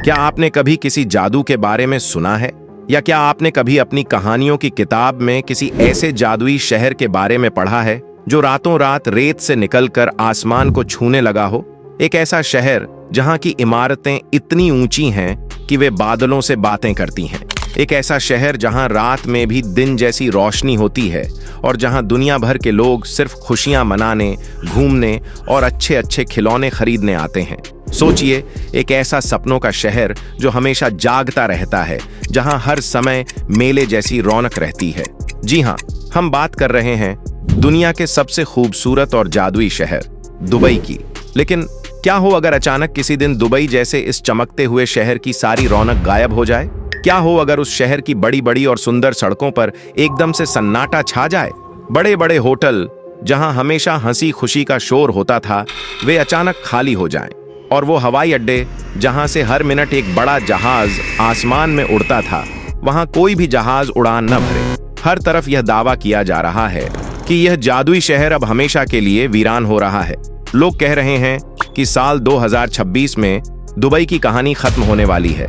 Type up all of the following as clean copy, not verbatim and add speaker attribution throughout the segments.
Speaker 1: क्या आपने कभी किसी जादू के बारे में सुना है? या क्या आपने कभी अपनी कहानियों की किताब में किसी ऐसे जादुई शहर के बारे में पढ़ा है जो रातों रात रेत से निकलकर आसमान को छूने लगा हो? एक ऐसा शहर जहां की इमारतें इतनी ऊंची हैं कि वे बादलों से बातें करती हैं। एक ऐसा शहर जहां रात में भी दिन जैसी रोशनी होती है और जहां दुनिया भर के लोग सिर्फ खुशियां मनाने, घूमने और अच्छे अच्छे खिलौने खरीदने आते हैं। सोचिए, एक ऐसा सपनों का शहर जो हमेशा जागता रहता है, जहां हर समय मेले जैसी रौनक रहती है। जी हाँ, हम बात कर रहे हैं दुनिया के सबसे खूबसूरत और जादुई शहर दुबई की। लेकिन क्या हो अगर अचानक किसी दिन दुबई जैसे इस चमकते हुए शहर की सारी रौनक गायब हो जाए? क्या हो अगर उस शहर की बड़ी बड़ी और सुंदर सड़कों पर एकदम से सन्नाटा छा जाए? बड़े बड़े होटल जहां हमेशा हंसी खुशी का शोर होता था, वे अचानक खाली हो जाएं, और वो हवाई अड्डे जहां से हर मिनट एक बड़ा जहाज आसमान में उड़ता था, वहां कोई भी जहाज उड़ान न भरे। हर तरफ यह दावा किया जा रहा है कि यह जादुई शहर अब हमेशा के लिए वीरान हो रहा है। लोग कह रहे हैं कि साल 2026 में दुबई की कहानी खत्म होने वाली है।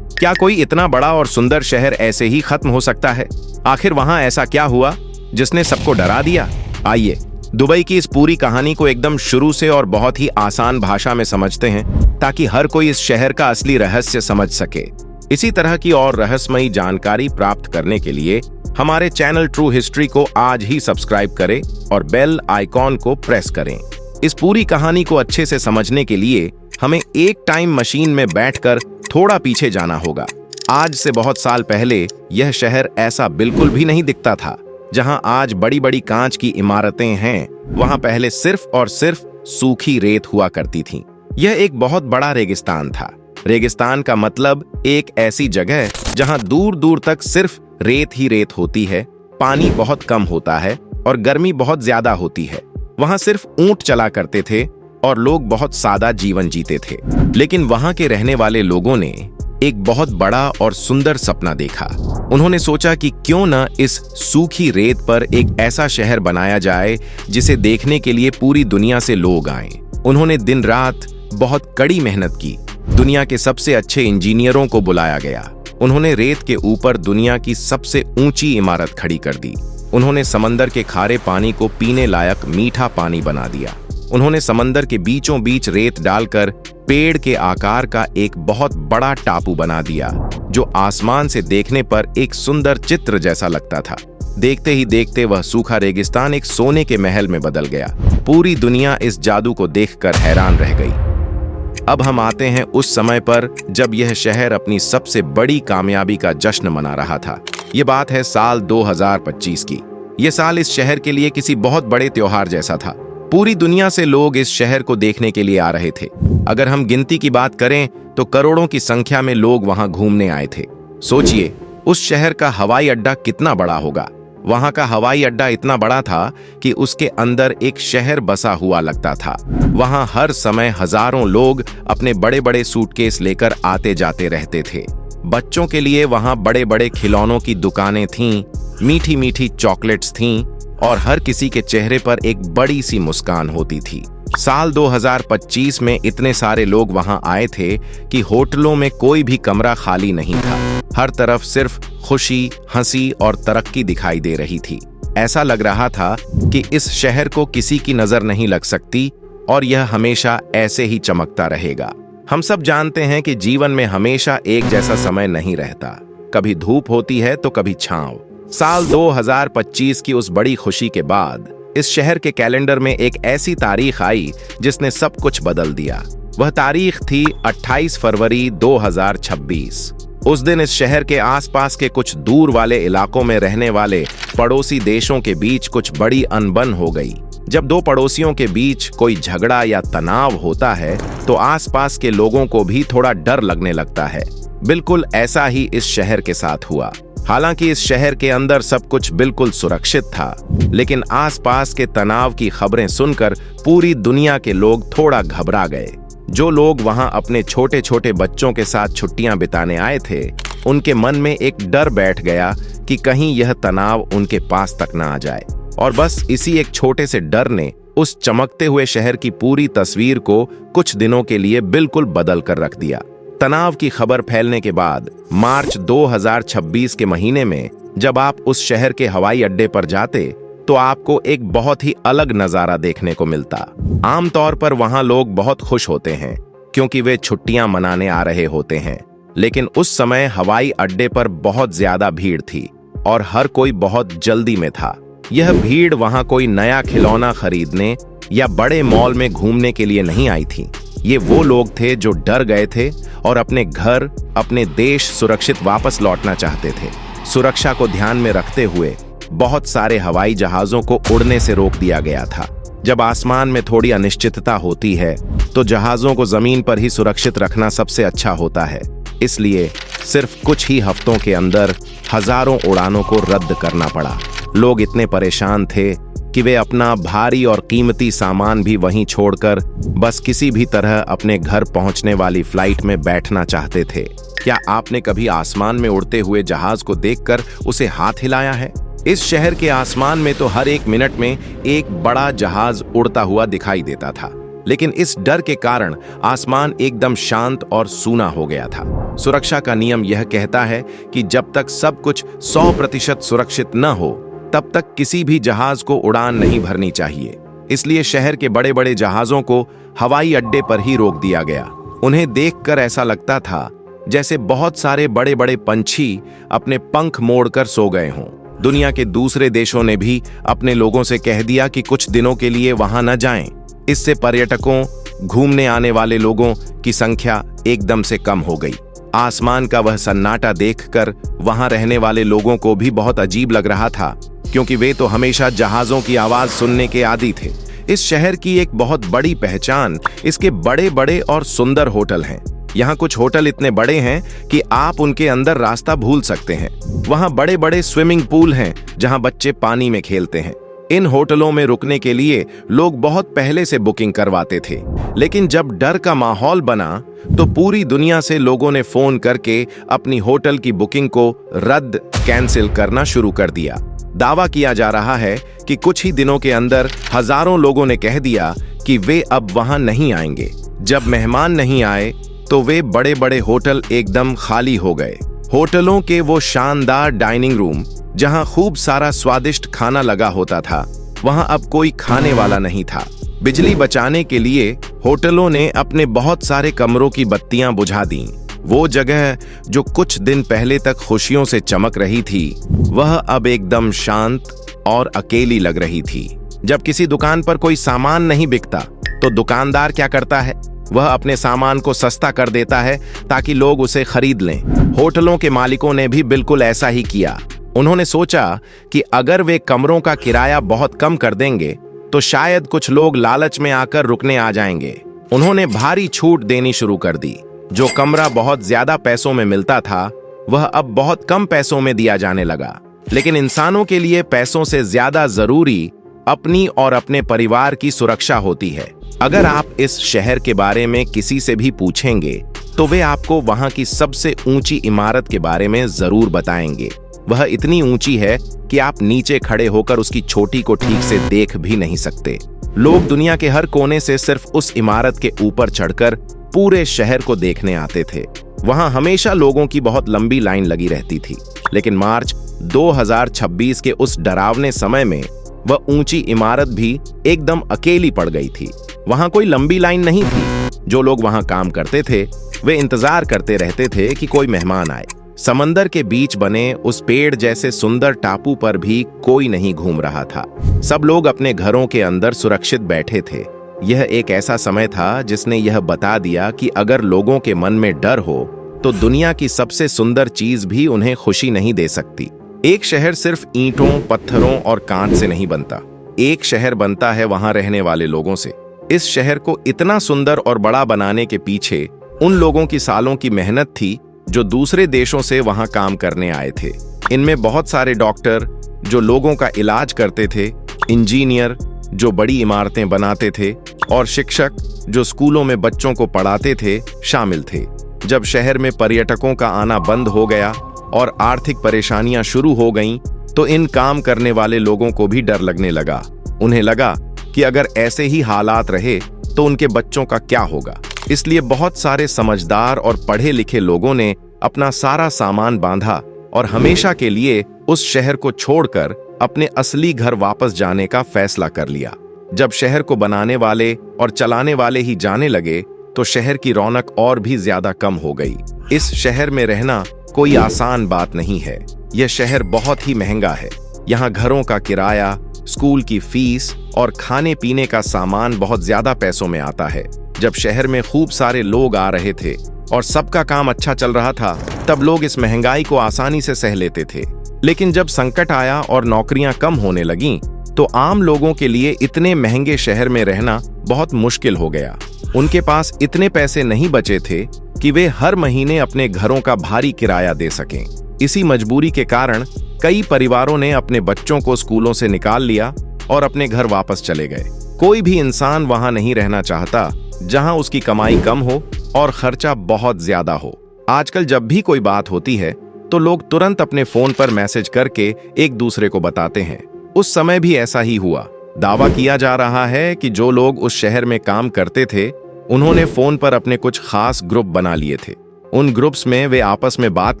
Speaker 1: क्या कोई इतना बड़ा और सुंदर शहर ऐसे ही खत्म हो सकता है? आखिर वहां ऐसा क्या हुआ जिसने सबको डरा दिया? आइए दुबई की इस पूरी कहानी को एकदम शुरू से और बहुत ही आसान भाषा में समझते हैं, ताकि हर कोई इस शहर का असली रहस्य समझ सके। इसी तरह की और रहस्यमयी जानकारी प्राप्त करने के लिए हमारे चैनल ट्रू हिस्ट्री को आज ही सब्सक्राइब करें और बेल आइकॉन को प्रेस करें। इस पूरी कहानी को अच्छे से समझने के लिए हमें एक टाइम मशीन में बैठकर थोड़ा पीछे जाना होगा। आज से बहुत साल पहले यह शहर ऐसा बिल्कुल भी नहीं दिखता था। जहां आज बड़ी बड़ी कांच की इमारतें हैं, वहां पहले सिर्फ और सिर्फ सूखी रेत हुआ करती थी। यह एक बहुत बड़ा रेगिस्तान था। रेगिस्तान का मतलब एक ऐसी जगह जहां दूर दूर तक सिर्फ रेत ही रेत होती है, पानी बहुत कम होता है और गर्मी बहुत ज्यादा होती है। वहां सिर्फ ऊंट चला करते थे और लोग बहुत सादा जीवन जीते थे। लेकिन वहां के रहने वाले लोगों ने एक बहुत बड़ा और सुंदर सपना देखा। उन्होंने सोचा कि क्यों न इस सूखी रेत पर एक ऐसा शहर बनाया जाए जिसे देखने के लिए पूरी दुनिया से लोग आएं। उन्होंने दिन रात बहुत कड़ी मेहनत की। दुनिया के सबसे अच्छे इंजीनियरों को बुलाया गया। उन्होंने रेत के ऊपर दुनिया की सबसे ऊंची इमारत खड़ी कर दी। उन्होंने समंदर के खारे पानी को पीने लायक मीठा पानी बना दिया। उन्होंने समंदर के बीचों बीच रेत डालकर पेड़ के आकार का एक बहुत बड़ा टापू बना दिया, जो आसमान से देखने पर एक सुंदर चित्र जैसा लगता था। देखते ही देखते वह सूखा रेगिस्तान एक सोने के महल में बदल गया। पूरी दुनिया इस जादू को देखकर हैरान रह गई। अब हम आते हैं उस समय पर जब यह शहर अपनी सबसे बड़ी कामयाबी का जश्न मना रहा था। ये बात है साल 2025 की। यह साल इस शहर के लिए किसी बहुत बड़े त्योहार जैसा था। पूरी दुनिया से लोग इस शहर को देखने के लिए आ रहे थे। अगर हम गिनती की बात करें तो करोड़ों की संख्या में लोग वहां घूमने आए थे। सोचिए, उस शहर का हवाई अड्डा कितना बड़ा होगा। वहां का हवाई अड्डा इतना बड़ा था कि उसके अंदर एक शहर बसा हुआ लगता था। वहां हर समय हजारों लोग अपने बड़े बड़े सूटकेस लेकर आते जाते रहते थे। बच्चों के लिए वहां बड़े बड़े खिलौनों की दुकानें थीं, मीठी मीठी चॉकलेट्स थीं और हर किसी के चेहरे पर एक बड़ी सी मुस्कान होती थी। साल 2025 में इतने सारे लोग वहां आए थे कि होटलों में कोई भी कमरा खाली नहीं था। हर तरफ सिर्फ खुशी, हंसी और तरक्की दिखाई दे रही थी। ऐसा लग रहा था कि इस शहर को किसी की नजर नहीं लग सकती और यह हमेशा ऐसे ही चमकता रहेगा। हम सब जानते हैं कि जीवन में हमेशा एक जैसा समय नहीं रहता। कभी धूप होती है तो कभी छांव। साल 2025 की उस बड़ी खुशी के बाद इस शहर के कैलेंडर में एक ऐसी तारीख आई जिसने सब कुछ बदल दिया। वह तारीख थी 28 फरवरी 2026। उस दिन इस शहर के आसपास के कुछ दूर वाले इलाकों में रहने वाले पड़ोसी देशों के बीच कुछ बड़ी अनबन हो गई। जब दो पड़ोसियों के बीच कोई झगड़ा या तनाव होता है तो आसपास के लोगों को भी थोड़ा डर लगने लगता है। बिल्कुल ऐसा ही इस शहर के साथ हुआ। हालांकि इस शहर के अंदर सब कुछ बिल्कुल सुरक्षित था, लेकिन आसपास के तनाव की खबरें सुनकर पूरी दुनिया के लोग थोड़ा घबरा गए। जो लोग वहां अपने छोटे छोटे बच्चों के साथ छुट्टियां बिताने आए थे, उनके मन में एक डर बैठ गया कि कहीं यह तनाव उनके पास तक ना आ जाए। और बस इसी एक छोटे से डर ने उस चमकते हुए शहर की पूरी तस्वीर को कुछ दिनों के लिए बिल्कुल बदल कर रख दिया। तनाव की खबर फैलने के बाद मार्च 2026 के महीने में जब आप उस शहर के हवाई अड्डे पर जाते तो आपको एक बहुत ही अलग नजारा देखने को मिलता। आमतौर पर वहां लोग बहुत खुश होते हैं क्योंकि वे छुट्टियां मनाने आ रहे होते हैं, लेकिन उस समय हवाई अड्डे पर बहुत ज्यादा भीड़ थी और हर कोई बहुत जल्दी में था। यह भीड़ वहां कोई नया खिलौना खरीदने या बड़े मॉल में घूमने के लिए नहीं आई थी। ये वो लोग थे जो डर गए थे और अपने घर, अपने देश सुरक्षित वापस लौटना चाहते थे। सुरक्षा को ध्यान में रखते हुए बहुत सारे हवाई जहाजों को उड़ने से रोक दिया गया था। जब आसमान में थोड़ी अनिश्चितता होती है तो जहाजों को जमीन पर ही सुरक्षित रखना सबसे अच्छा होता है। इसलिए सिर्फ कुछ ही हफ्तों के अंदर हजारों उड़ानों को रद्द करना पड़ा। लोग इतने परेशान थे कि वे अपना भारी और कीमती सामान भी वहीं छोड़कर बस किसी भी तरह अपने घर पहुंचने वाली फ्लाइट में बैठना चाहते थे। क्या आपने कभी आसमान में उड़ते हुए जहाज को देखकर उसे हाथ हिलाया है? इस शहर के आसमान में तो हर एक मिनट में एक बड़ा जहाज उड़ता हुआ दिखाई देता था, लेकिन इस डर के कारण आसमान एकदम शांत और सूना हो गया था। सुरक्षा का नियम यह कहता है कि जब तक सब कुछ 100% सुरक्षित न हो तब तक किसी भी जहाज को उड़ान नहीं भरनी चाहिए। इसलिए शहर के बड़े बड़े जहाजों को हवाई अड्डे पर ही रोक दिया गया। उन्हें देखकर ऐसा लगता था जैसे बहुत सारे बड़े बड़े पंछी अपने पंख मोड़कर सो गए हों। दुनिया के दूसरे देशों ने भी अपने लोगों से कह दिया कि कुछ दिनों के लिए वहां न जाएं। इससे पर्यटकों, घूमने आने वाले लोगों की संख्या एकदम से कम हो गई। आसमान का वह सन्नाटा देखकर वहां रहने वाले लोगों को भी बहुत अजीब लग रहा था, क्योंकि वे तो हमेशा जहाजों की आवाज सुनने के आदी थे। इस शहर की एक बहुत बड़ी पहचान इसके बड़े बड़े और सुंदर होटल हैं। यहाँ कुछ होटल इतने बड़े हैं कि आप उनके अंदर रास्ता भूल सकते हैं। वहाँ बड़े बड़े स्विमिंग पूल हैं जहाँ बच्चे पानी में खेलते हैं। इन होटलों में रुकने के लिए लोग बहुत पहले से बुकिंग करवाते थे, लेकिन जब डर का माहौल बना तो पूरी दुनिया से लोगों ने फोन करके अपनी होटल की बुकिंग को रद्द, कैंसिल करना शुरू कर दिया। दावा किया जा रहा है कि कुछ ही दिनों के अंदर हजारों लोगों ने कह दिया कि वे अब वहां नहीं आएंगे। जब मेहमान नहीं आए तो वे बड़े बड़े होटल एकदम खाली हो गए। होटलों के वो शानदार डाइनिंग रूम जहां खूब सारा स्वादिष्ट खाना लगा होता था, वहां अब कोई खाने वाला नहीं था। बिजली बचाने के लिए होटलों ने अपने बहुत सारे कमरों की बत्तियां बुझा दी। वो जगह जो कुछ दिन पहले तक खुशियों से चमक रही थी, वह अब एकदम शांत और अकेली लग रही थी। जब किसी दुकान पर कोई सामान नहीं बिकता तो दुकानदार क्या करता है? वह अपने सामान को सस्ता कर देता है ताकि लोग उसे खरीद लें। होटलों के मालिकों ने भी बिल्कुल ऐसा ही किया। उन्होंने सोचा कि अगर वे कमरों का किराया बहुत कम कर देंगे तो शायद कुछ लोग लालच में आकर रुकने आ जाएंगे। उन्होंने भारी छूट देनी शुरू कर दी। जो कमरा बहुत ज्यादा पैसों में मिलता था वह अब बहुत कम पैसों में दिया जाने लगा। लेकिन इंसानों के लिए पैसों से ज्यादा जरूरी अपनी और अपने परिवार की सुरक्षा होती है। अगर आप इस शहर के बारे में किसी से भी पूछेंगे तो वे आपको वहां की सबसे ऊंची इमारत के बारे में जरूर बताएंगे। वह इतनी ऊंची है कि आप नीचे खड़े होकर उसकी चोटी को ठीक से देख भी नहीं सकते। लोग दुनिया के हर कोने से सिर्फ उस इमारत के ऊपर चढ़कर पूरे शहर को देखने आते थे। वहां हमेशा लोगों की बहुत लंबी लाइन लगी रहती थी। लेकिन मार्च 2026 के उस डरावने समय में वह ऊंची इमारत भी एकदम अकेली पड़ गई थी। वहां कोई लंबी लाइन नहीं थी। जो लोग वहां काम करते थे वे इंतजार करते रहते थे कि कोई मेहमान आए। समंदर के बीच बने उस पेड़ जैसे सुंदर टापू पर भी कोई नहीं घूम रहा था। सब लोग अपने घरों के अंदर सुरक्षित बैठे थे। यह एक ऐसा समय था जिसने यह बता दिया कि अगर लोगों के मन में डर हो तो दुनिया की सबसे सुंदर चीज भी उन्हें खुशी नहीं दे सकती। एक शहर सिर्फ ईंटों, पत्थरों और कांच से नहीं बनता। एक शहर बनता है वहां रहने वाले लोगों से। इस शहर को इतना सुंदर और बड़ा बनाने के पीछे उन लोगों की सालों की मेहनत थी जो दूसरे देशों से वहां काम करने आए थे। इनमें बहुत सारे डॉक्टर जो लोगों का इलाज करते थे, इंजीनियर जो बड़ी इमारतें बनाते थे और शिक्षक जो स्कूलों में बच्चों को पढ़ाते थे शामिल थे। जब शहर में पर्यटकों का आना बंद हो गया और आर्थिक परेशानियां शुरू हो गईं, तो इन काम करने वाले लोगों को भी डर लगने लगा। उन्हें लगा कि अगर ऐसे ही हालात रहे तो उनके बच्चों का क्या होगा। इसलिए बहुत सारे समझदार और पढ़े लिखे लोगों ने अपना सारा सामान बांधा और हमेशा के लिए उस शहर को छोड़कर अपने असली घर वापस जाने का फैसला कर लिया। जब शहर को बनाने वाले और चलाने वाले ही जाने लगे तो शहर की रौनक और भी ज्यादा कम हो गई। इस शहर में रहना कोई आसान बात नहीं है। यह शहर बहुत ही महंगा है। यहाँ घरों का किराया, स्कूल की फीस और खाने पीने का सामान बहुत ज्यादा पैसों में आता है। जब शहर में खूब सारे लोग आ रहे थे और सबका काम अच्छा चल रहा था, तब लोग इस महंगाई को आसानी से सह लेते थे। लेकिन जब संकट आया और नौकरियां कम होने लगीं, तो आम लोगों के लिए इतने महंगे शहर में रहना बहुत मुश्किल हो गया। उनके पास इतने पैसे नहीं बचे थे कि वे हर महीने अपने घरों का भारी किराया दे सकें। इसी मजबूरी के कारण कई परिवारों ने अपने बच्चों को स्कूलों से निकाल लिया और अपने घर वापस चले गए। कोई भी इंसान वहां नहीं रहना चाहता जहां उसकी कमाई कम हो और खर्चा बहुत ज्यादा हो। आजकल जब भी कोई बात होती है तो लोग तुरंत अपने फोन पर मैसेज करके एक दूसरे को बताते हैं। उस समय भी ऐसा ही हुआ। दावा किया जा रहा है कि जो लोग उस शहर में काम करते थे, उन्होंने फोन पर अपने कुछ खास ग्रुप बना लिए थे। उन ग्रुप्स में वे आपस में बात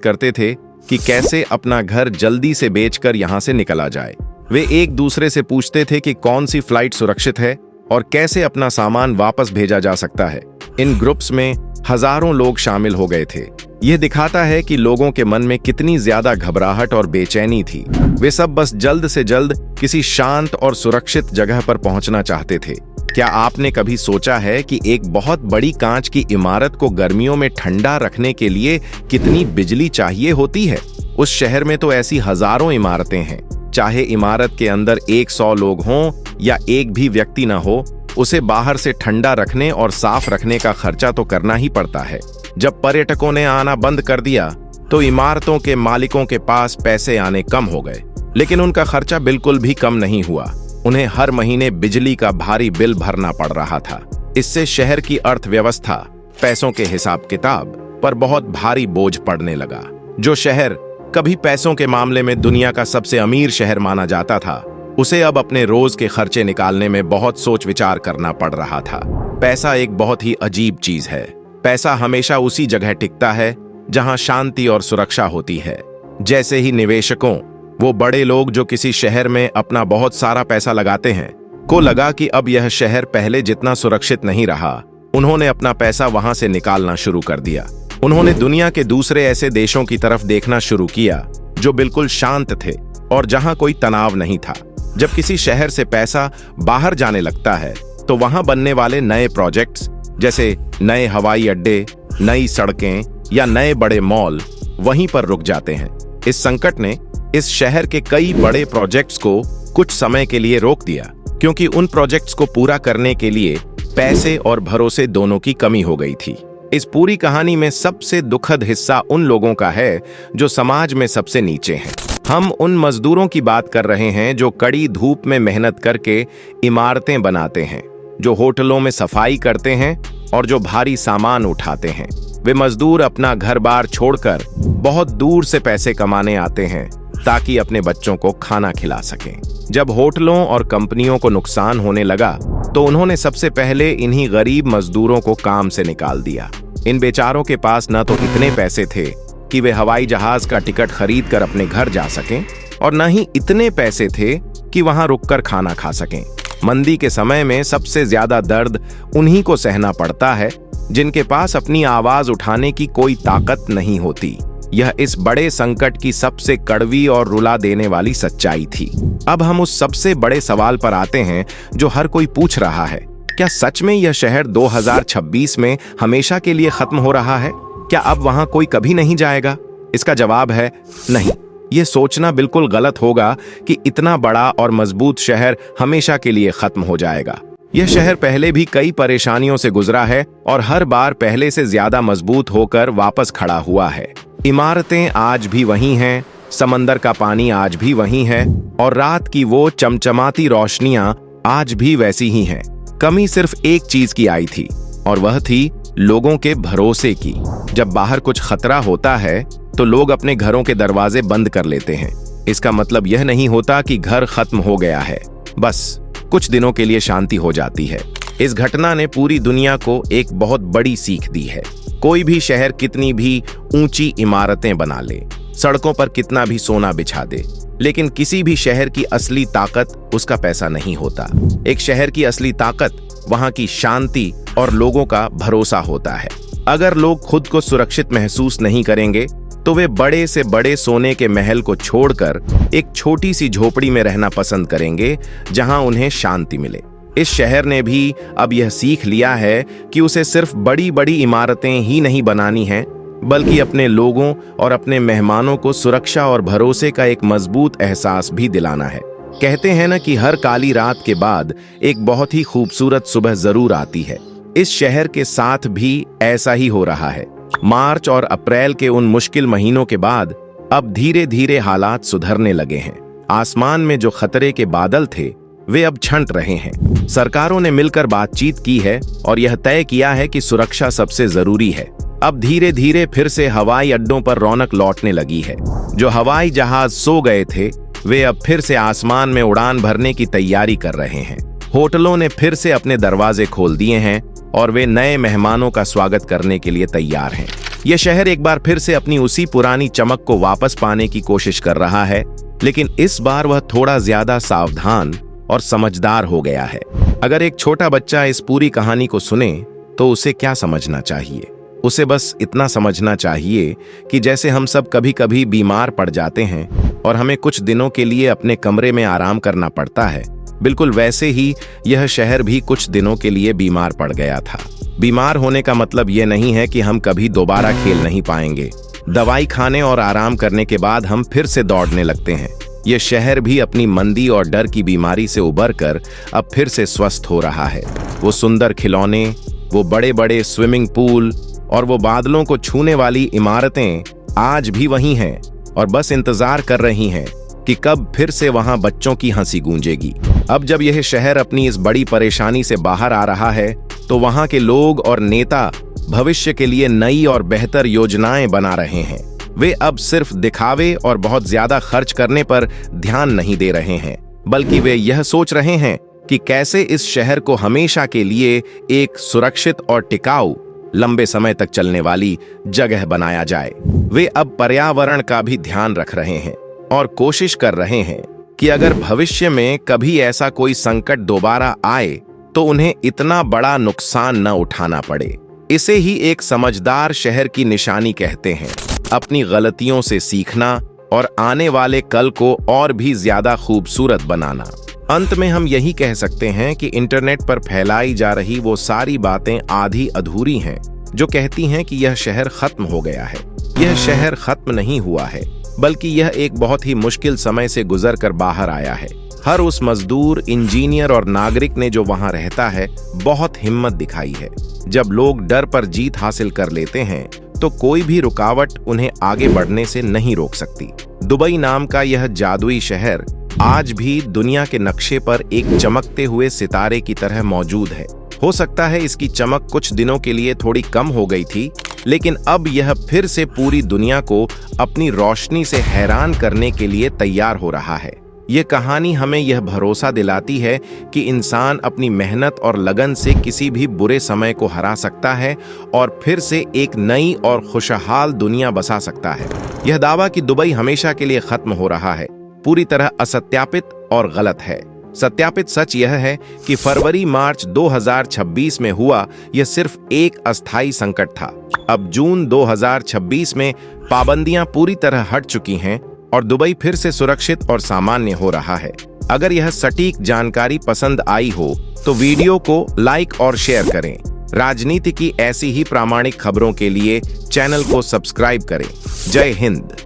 Speaker 1: करते थे कि कैसे अपना घर जल्दी से बेचकर यहां से निकला जाए। वे एक दूसरे से पूछते थे कि कौन सी फ्लाइट सुरक्षित है और कैसे अपना सामान वापस भेजा जा सकता है। इन ग्रुप्स में हजारों लोग शामिल हो गए थे। यह दिखाता है कि लोगों के मन में कितनी ज्यादा घबराहट और बेचैनी थी। वे सब बस जल्द से जल्द किसी शांत और सुरक्षित जगह पर पहुंचना चाहते थे। क्या आपने कभी सोचा है कि एक बहुत बड़ी कांच की इमारत को गर्मियों में ठंडा रखने के लिए कितनी बिजली चाहिए होती है? उस शहर में तो ऐसी हजारों इमारतें हैं। चाहे इमारत के अंदर 100 लोग हों या एक भी व्यक्ति न हो, उसे बाहर से ठंडा रखने और साफ रखने का खर्चा तो करना ही पड़ता है। जब पर्यटकों ने आना बंद कर दिया तो इमारतों के मालिकों के पास पैसे आने कम हो गए, लेकिन उनका खर्चा बिल्कुल भी कम नहीं हुआ। उन्हें हर महीने बिजली का भारी बिल भरना पड़ रहा था। इससे शहर की अर्थव्यवस्था, पैसों के हिसाब किताब पर बहुत भारी बोझ पड़ने लगा। जो शहर कभी पैसों के मामले में दुनिया का सबसे अमीर शहर माना जाता था, उसे अब अपने रोज के खर्चे निकालने में बहुत सोच विचार करना पड़ रहा था। पैसा एक बहुत ही अजीब चीज है। पैसा हमेशा उसी जगह टिकता है जहां शांति और सुरक्षा होती है। जैसे ही निवेशकों, वो बड़े लोग जो किसी शहर में अपना बहुत सारा पैसा लगाते हैं, को लगा कि अब यह शहर पहले जितना सुरक्षित नहीं रहा, उन्होंने अपना पैसा वहां से निकालना शुरू कर दिया। उन्होंने दुनिया के दूसरे ऐसे देशों की तरफ देखना शुरू किया जो बिल्कुल शांत थे और जहां कोई तनाव नहीं था। जब किसी शहर से पैसा बाहर जाने लगता है तो वहां बनने वाले नए प्रोजेक्ट्स, जैसे नए हवाई अड्डे, नई सड़कें या नए बड़े मॉल, वहीं पर रुक जाते हैं। इस संकट ने इस शहर के कई बड़े प्रोजेक्ट्स को कुछ समय के लिए रोक दिया, क्योंकि उन प्रोजेक्ट्स को पूरा करने के लिए पैसे और भरोसे दोनों की कमी हो गई थी। इस पूरी कहानी में सबसे दुखद हिस्सा उन लोगों का है जो समाज में सबसे नीचे हैं। हम उन मजदूरों की बात कर रहे हैं जो कड़ी धूप में मेहनत करके इमारतें बनाते हैं, जो होटलों में सफाई करते हैं और जो भारी सामान उठाते हैं। वे मजदूर अपना घर-बार छोड़कर बहुत दूर से पैसे कमाने आते हैं ताकि अपने बच्चों को खाना खिला सकें। जब होटलों और कंपनियों को नुकसान होने लगा तो उन्होंने सबसे पहले इन्हीं गरीब मजदूरों को काम से निकाल दिया। इन बेचारों के पास न तो इतने पैसे थे कि वे हवाई जहाज का टिकट खरीद कर अपने घर जा सकें, और न ही इतने पैसे थे कि वहां रुककर खाना खा सकें। मंदी के समय में सबसे ज्यादा दर्द उन्हीं को सहना पड़ता है जिनके पास अपनी आवाज उठाने की कोई ताकत नहीं होती। यह इस बड़े संकट की सबसे कड़वी और रुला देने वाली सच्चाई थी। अब हम उस सबसे बड़े सवाल पर आते हैं जो हर कोई पूछ रहा है, क्या सच में यह शहर 2026 में हमेशा के लिए खत्म हो रहा है? क्या अब वहां कोई कभी नहीं जाएगा? इसका जवाब है नहीं। यह सोचना बिल्कुल गलत होगा कि इतना बड़ा और मजबूत शहर हमेशा के लिए खत्म हो जाएगा। यह शहर पहले भी कई परेशानियों से गुजरा है और हर बार पहले से ज्यादा मजबूत होकर वापस खड़ा हुआ है। इमारतें आज भी वही हैं, समंदर का पानी आज भी वही है, और रात की वो चमचमाती रोशनियां आज भी वैसी ही हैं। कमी सिर्फ एक चीज की आई थी, और वह थी लोगों के भरोसे की। जब बाहर कुछ खतरा होता है तो लोग अपने घरों के दरवाजे बंद कर लेते हैं। इसका मतलब यह नहीं होता कि घर खत्म हो गया है, बस कुछ दिनों के लिए शांति हो जाती है। इस घटना ने पूरी दुनिया को एक बहुत बड़ी सीख दी है। कोई भी शहर कितनी भी ऊंची इमारतें बना ले, सड़कों पर कितना भी सोना बिछा दे, लेकिन किसी भी शहर की असली ताकत उसका पैसा नहीं होता। एक शहर की असली ताकत वहां की शांति और लोगों का भरोसा होता है। अगर लोग खुद को सुरक्षित महसूस नहीं करेंगे तो वे बड़े से बड़े सोने के महल को छोड़कर एक छोटी सी झोपड़ी में रहना पसंद करेंगे जहां उन्हें शांति मिले। इस शहर ने भी अब यह सीख लिया है कि उसे सिर्फ बड़ी बड़ी इमारतें ही नहीं बनानी हैं, बल्कि अपने लोगों और अपने मेहमानों को सुरक्षा और भरोसे का एक मजबूत एहसास भी दिलाना है। कहते हैं ना कि हर काली रात के बाद एक बहुत ही खूबसूरत सुबह जरूर आती है। इस शहर के साथ भी ऐसा ही हो रहा है। मार्च और अप्रैल के उन मुश्किल महीनों के बाद अब धीरे धीरे हालात सुधरने लगे हैं। आसमान में जो खतरे के बादल थे वे अब छंट रहे हैं। सरकारों ने मिलकर बातचीत की है और यह तय किया है कि सुरक्षा सबसे जरूरी है। अब धीरे धीरे फिर से हवाई अड्डों पर रौनक लौटने लगी है। जो हवाई जहाज सो गए थे वे अब फिर से आसमान में उड़ान भरने की तैयारी कर रहे हैं। होटलों ने फिर से अपने दरवाजे खोल दिए हैं और वे नए मेहमानों का स्वागत करने के लिए तैयार हैं। यह शहर एक बार फिर से अपनी उसी पुरानी चमक को वापस पाने की कोशिश कर रहा है, लेकिन इस बार वह थोड़ा ज्यादा सावधान और समझदार हो गया है। अगर एक छोटा बच्चा इस पूरी कहानी को सुने तो उसे क्या समझना चाहिए? उसे बस इतना समझना चाहिए कि जैसे हम सब कभी कभी बीमार पड़ जाते हैं और हमें कुछ दिनों के लिए अपने कमरे में आराम करना पड़ता है, बिल्कुल वैसे ही यह शहर भी कुछ दिनों के लिए बीमार पड़ गया था। बीमार होने का मतलब यह नहीं है कि हम कभी दोबारा खेल नहीं पाएंगे। दवाई खाने और आराम करने के बाद हम फिर से दौड़ने लगते हैं। यह शहर भी अपनी मंदी और डर की बीमारी से उबरकर अब फिर से स्वस्थ हो रहा है। वो सुंदर खिलौने, वो बड़े बड़े स्विमिंग पूल और वो बादलों को छूने वाली इमारतें आज भी वही हैं और बस इंतजार कर रही हैं कि कब फिर से वहां बच्चों की हंसी गूंजेगी। अब जब यह शहर अपनी इस बड़ी परेशानी से बाहर आ रहा है तो वहां के लोग और नेता भविष्य के लिए नई और बेहतर योजनाएं बना रहे हैं। वे अब सिर्फ दिखावे और बहुत ज्यादा खर्च करने पर ध्यान नहीं दे रहे हैं, बल्कि वे यह सोच रहे हैं कि कैसे इस शहर को हमेशा के लिए एक सुरक्षित और टिकाऊ, लंबे समय तक चलने वाली जगह बनाया जाए। वे अब पर्यावरण का भी ध्यान रख रहे हैं और कोशिश कर रहे हैं कि अगर भविष्य में कभी ऐसा कोई संकट दोबारा आए तो उन्हें इतना बड़ा नुकसान न उठाना पड़े। इसे ही एक समझदार शहर की निशानी कहते हैं। अपनी गलतियों से सीखना और आने वाले कल को और भी ज्यादा खूबसूरत बनाना। अंत में हम यही कह सकते हैं कि इंटरनेट पर फैलाई जा रही वो सारी बातें आधी अधूरी हैं जो कहती हैं कि यह शहर खत्म हो गया है। यह शहर खत्म नहीं हुआ है, बल्कि यह एक बहुत ही मुश्किल समय से गुजर कर बाहर आया है। हर उस मजदूर, इंजीनियर और नागरिक ने जो वहां रहता है बहुत हिम्मत दिखाई है। जब लोग डर पर जीत हासिल कर लेते हैं तो कोई भी रुकावट उन्हें आगे बढ़ने से नहीं रोक सकती। दुबई नाम का यह जादुई शहर आज भी दुनिया के नक्शे पर एक चमकते हुए सितारे की तरह मौजूद है। हो सकता है इसकी चमक कुछ दिनों के लिए थोड़ी कम हो गई थी, लेकिन अब यह फिर से पूरी दुनिया को अपनी रोशनी से हैरान करने के लिए तैयार हो रहा है। ये कहानी हमें यह भरोसा दिलाती है कि इंसान अपनी मेहनत और लगन से किसी भी बुरे समय को हरा सकता है और फिर से एक नई और खुशहाल दुनिया बसा सकता है। यह दावा कि दुबई हमेशा के लिए खत्म हो रहा है पूरी तरह असत्यापित और गलत है। सत्यापित सच यह है कि फरवरी-मार्च 2026 में हुआ यह सिर्फ एक अस्थायी संकट था। अब जून 2026 में पाबंदियां पूरी तरह हट चुकी हैं और दुबई फिर से सुरक्षित और सामान्य हो रहा है। अगर यह सटीक जानकारी पसंद आई हो तो वीडियो को लाइक और शेयर करें। राजनीति की ऐसी ही प्रामाणिक खबरों के लिए चैनल को सब्सक्राइब करें। जय हिंद।